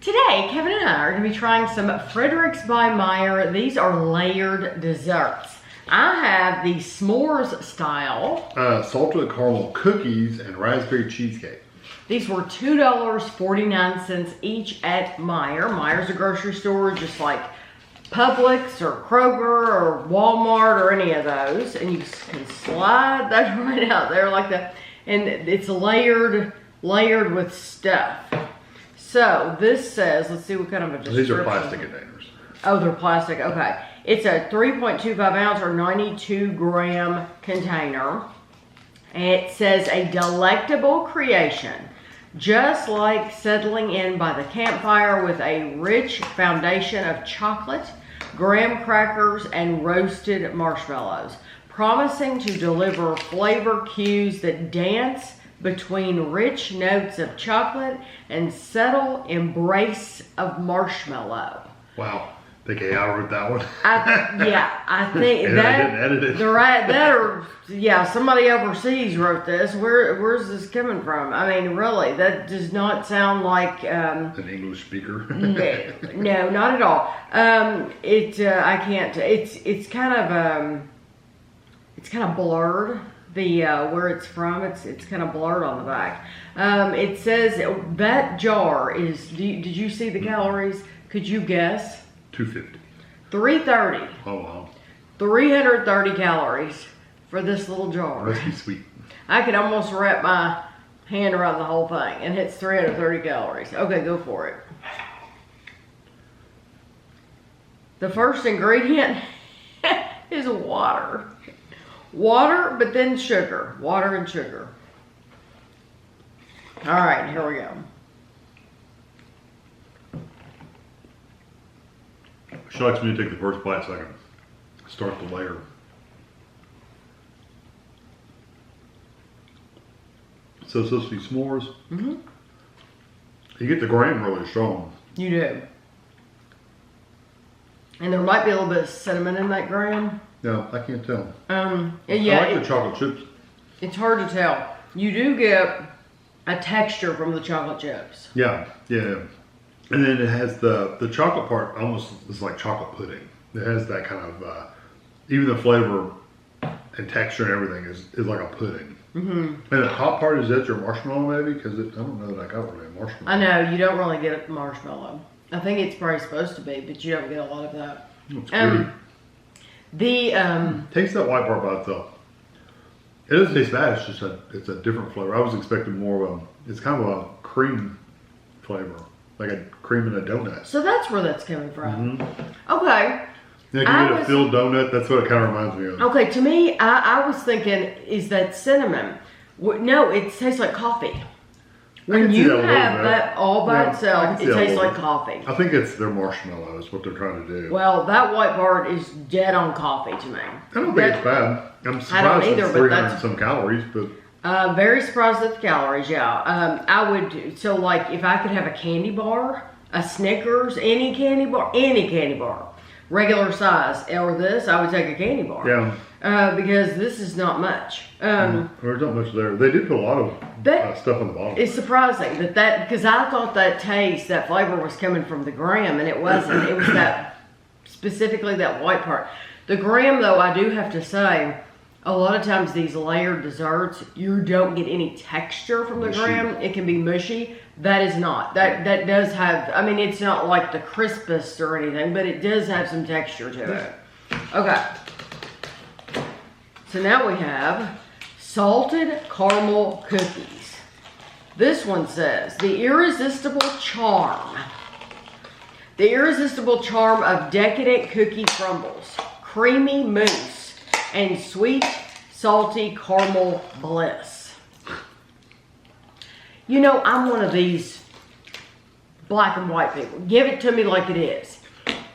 Today, Kevin and I are going to be trying some Frederik's by Meijer. These are layered desserts. I have the s'mores style. Salted caramel cookies and raspberry cheesecake. These were $2.49 each at Meijer. Meijer's a grocery store just like Publix or Kroger or Walmart or any of those. And you can slide that right out there like that. And it's layered with stuff. So this says, let's see what kind of a description. These are plastic containers. Oh, they're plastic, okay. It's a 3.25 ounce or 92 gram container. And it says a delectable creation, just like settling in by the campfire with a rich foundation of chocolate, graham crackers, and roasted marshmallows, promising to deliver flavor cues that dance between rich notes of chocolate and subtle embrace of marshmallow. Wow. Think AI wrote that one? I think and that I didn't edit it. Somebody overseas wrote this. Where's this coming from? I mean, really, that does not sound like an English speaker. no, not at all. I can't. It's kind of blurred. The where it's from, it's kind of blurred on the back. It says that jar is. Did you see the calories? Could you guess? 250. 330. Oh wow. 330 calories for this little jar. Must be sweet. I could almost wrap my hand around the whole thing, and it's 330 calories. Okay, go for it. The first ingredient is water. Water, but then sugar. Water and sugar. All right, here we go. She likes me to take the first bite so I can start the layer. So it's supposed to be s'mores. Mm-hmm. You get the graham really strong. You do. And there might be a little bit of cinnamon in that graham. No, I can't tell. Yeah, I like the chocolate chips. It's hard to tell. You do get a texture from the chocolate chips. Yeah. And then it has the chocolate part almost is like chocolate pudding. It has that kind of, even the flavor and texture and everything is like a pudding. Mm-hmm. And the top part, is that your marshmallow maybe? Because I don't know that I got really marshmallow. I know, you don't really get a marshmallow. I think it's probably supposed to be, but you don't get a lot of that. It's pretty. Taste that white part by itself. It doesn't taste bad. It's just it's a different flavor. I was expecting more of it's kind of a cream flavor, like a cream in a donut. So that's where that's coming from. Mm-hmm. Okay. Yeah, you get a filled donut. That's what it kind of reminds me of. Okay, to me, I was thinking, is that cinnamon? No, it tastes like coffee. When you have that all by itself, it tastes like coffee. I think it's their marshmallow is what they're trying to do. Well, that white part is dead on coffee to me. I don't think it's bad. I'm surprised it's 300 some calories, but very surprised at the calories. Yeah, I would. So, like, if I could have a candy bar, a Snickers, any candy bar, regular size, or this, I would take a candy bar. Yeah. Because this is not much. There's not much there. They did put a lot of stuff on the bottom. It's surprising because I thought that flavor was coming from the graham, and it wasn't. It was specifically that white part. The graham, though, I do have to say, a lot of times these layered desserts, you don't get any texture from the graham. It can be mushy. That is not. That does have, I mean, it's not like the crispest or anything, but it does have some texture to it. Okay. So now we have salted caramel cookies. This one says, the irresistible charm of decadent cookie crumbles, creamy mousse, and sweet, salty caramel bliss. You know, I'm one of these black and white people. Give it to me like it is.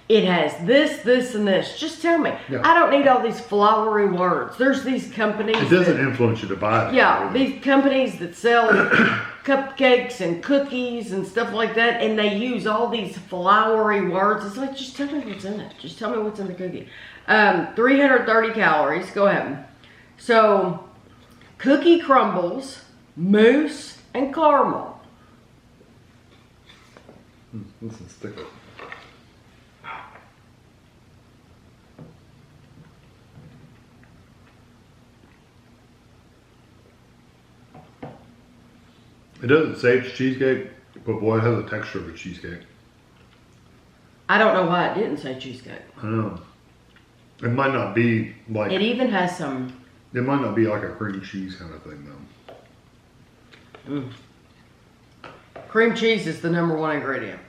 It has this, and this. Just tell me. Yeah. I don't need all these flowery words. There's these companies. It doesn't influence you to buy it. Yeah, these companies that sell cupcakes and cookies and stuff like that, and they use all these flowery words. It's like, just tell me what's in it. Just tell me what's in the cookie. 330 calories. Go ahead. So, cookie crumbles, mousse, and caramel. This is thicker. It doesn't say it's cheesecake, but boy, it has a texture of a cheesecake. I don't know why it didn't say cheesecake. I know. It might not be like. It even has some. It might not be like a cream cheese kind of thing, though. Cream cheese is the number one ingredient.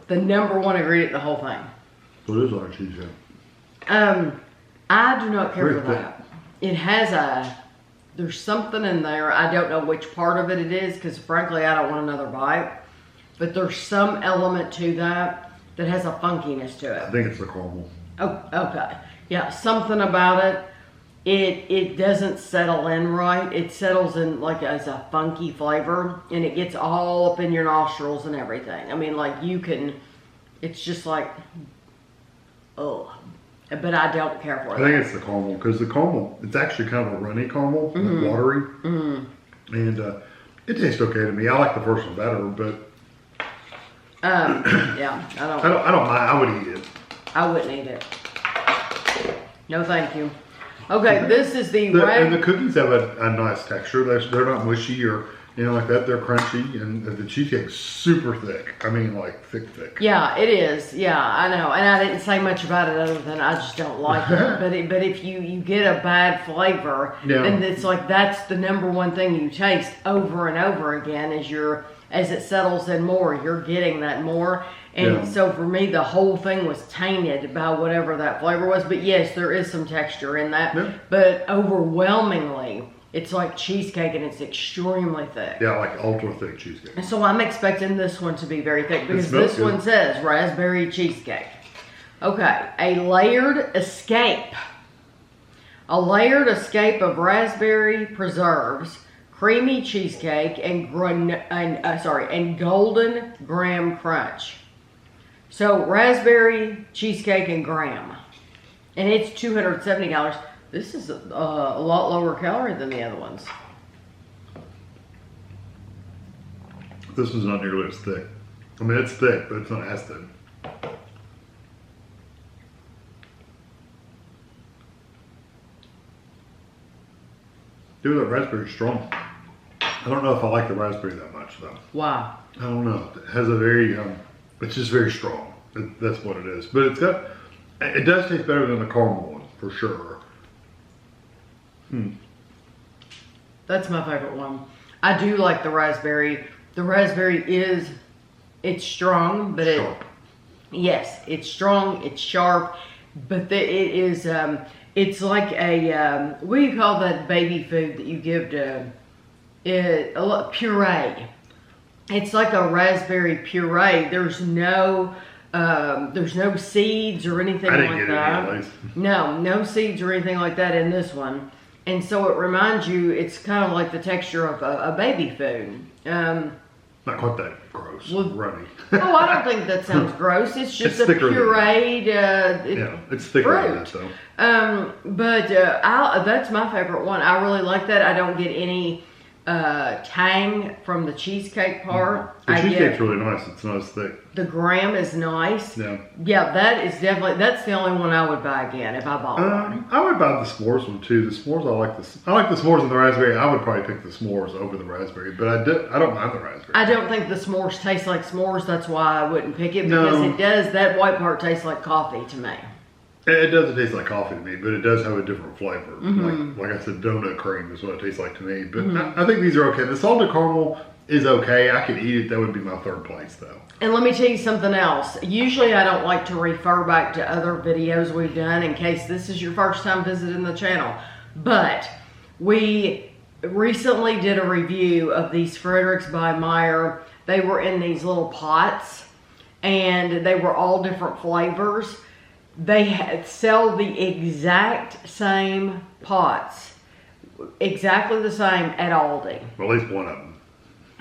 The number one ingredient in the whole thing. So it is like cheesecake. I do not care Very for that. It has there's something in there. I don't know which part of it is because frankly I don't want another bite. But there's some element to that has a funkiness to it. I think it's the caramel. Oh, okay. Yeah, something about it. It doesn't settle in right. It settles in like as a funky flavor and it gets all up in your nostrils and everything. I mean, like you can, it's just like, oh, but I don't care for it. I think it's the caramel because the caramel, it's actually kind of a runny caramel, like watery. And it tastes okay to me. I like the first one better, but. Yeah, I don't mind. I would eat it. I wouldn't eat it. No, thank you. Okay, this is and the cookies have a nice texture. They're not mushy or like that. They're crunchy, and the cheesecake's super thick. I mean, like thick. Yeah, it is. Yeah, I know. And I didn't say much about it other than I just don't like it. But if you get a bad flavor, then it's like that's the number one thing you taste over and over again as it settles in more, you're getting that more. And so for me, the whole thing was tainted by whatever that flavor was. But yes, there is some texture in that. Yeah. But overwhelmingly, it's like cheesecake and it's extremely thick. Yeah, like ultra thick cheesecake. And so I'm expecting this one to be very thick because this one says raspberry cheesecake. Okay, a layered escape. A layered escape of raspberry preserves, creamy cheesecake, and golden graham crunch. So raspberry cheesecake and graham, and it's $270. This is a lot lower calorie than the other ones. This is not nearly as thick. I mean, it's thick, but it's not as thick. Dude, that raspberry's strong. I don't know if I like the raspberry that much, though. Why? I don't know. It has a very, it's just very strong. That's what it is. But it does taste better than the caramel one, for sure. That's my favorite one. I do like the raspberry. The raspberry it's strong, but it's strong, it's sharp, but it is, it's like a, what do you call that baby food that you give to, puree. It's like a raspberry puree. There's no seeds or anything like that. No seeds or anything like that in this one. And so it reminds you, it's kind of like the texture of a baby food. Not quite that gross, runny. Oh, I don't think that sounds gross. It's just a pureed it's thicker than that, though. But that's my favorite one. I really like that. I don't get any tang from the cheesecake part. The cheesecake's really nice. It's not as thick. The graham is nice. Yeah, that's the only one I would buy again if I bought one. I would buy the s'mores one too. The s'mores, I like the s'mores and the raspberry. I would probably pick the s'mores over the raspberry, but I don't mind the raspberry. I don't think the s'mores taste like s'mores. That's why I wouldn't pick it because it does. That white part tastes like coffee to me. It doesn't taste like coffee to me, but it does have a different flavor. Like I said, donut cream is what it tastes like to me. But I think these are okay. The salted caramel is okay. I could eat it. That would be my third place, though. And let me tell you something else. Usually I don't like to refer back to other videos we've done in case this is your first time visiting the channel. But we recently did a review of these Frederik's by Meijer. They were in these little pots and they were all different flavors. They sell the exact same pots, exactly the same at Aldi. Well, at least one of them.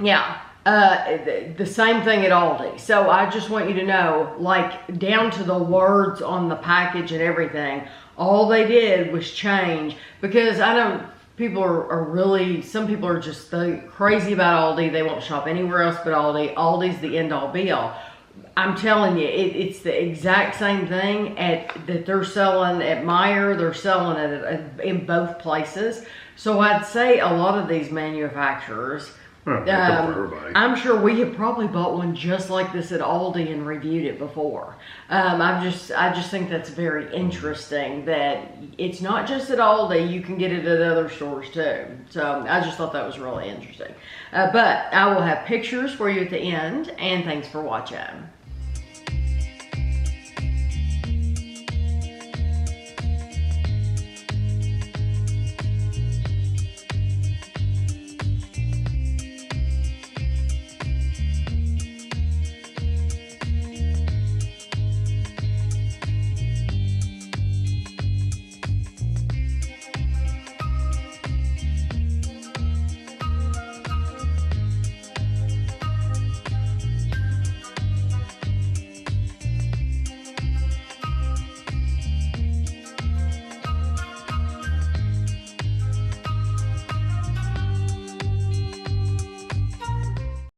Yeah, the same thing at Aldi. So I just want you to know, like down to the words on the package and everything, all they did was change because I know people are really, some people are just crazy about Aldi. They won't shop anywhere else but Aldi. Aldi's the end all be all. I'm telling you, it's the exact same thing that they're selling at Meijer. They're selling it in both places. So I'd say a lot of these manufacturers, for everybody. I'm sure we have probably bought one just like this at Aldi and reviewed it before. I just think that's very interesting that it's not just at Aldi, you can get it at other stores too. So I just thought that was really interesting. But I will have pictures for you at the end, and thanks for watching.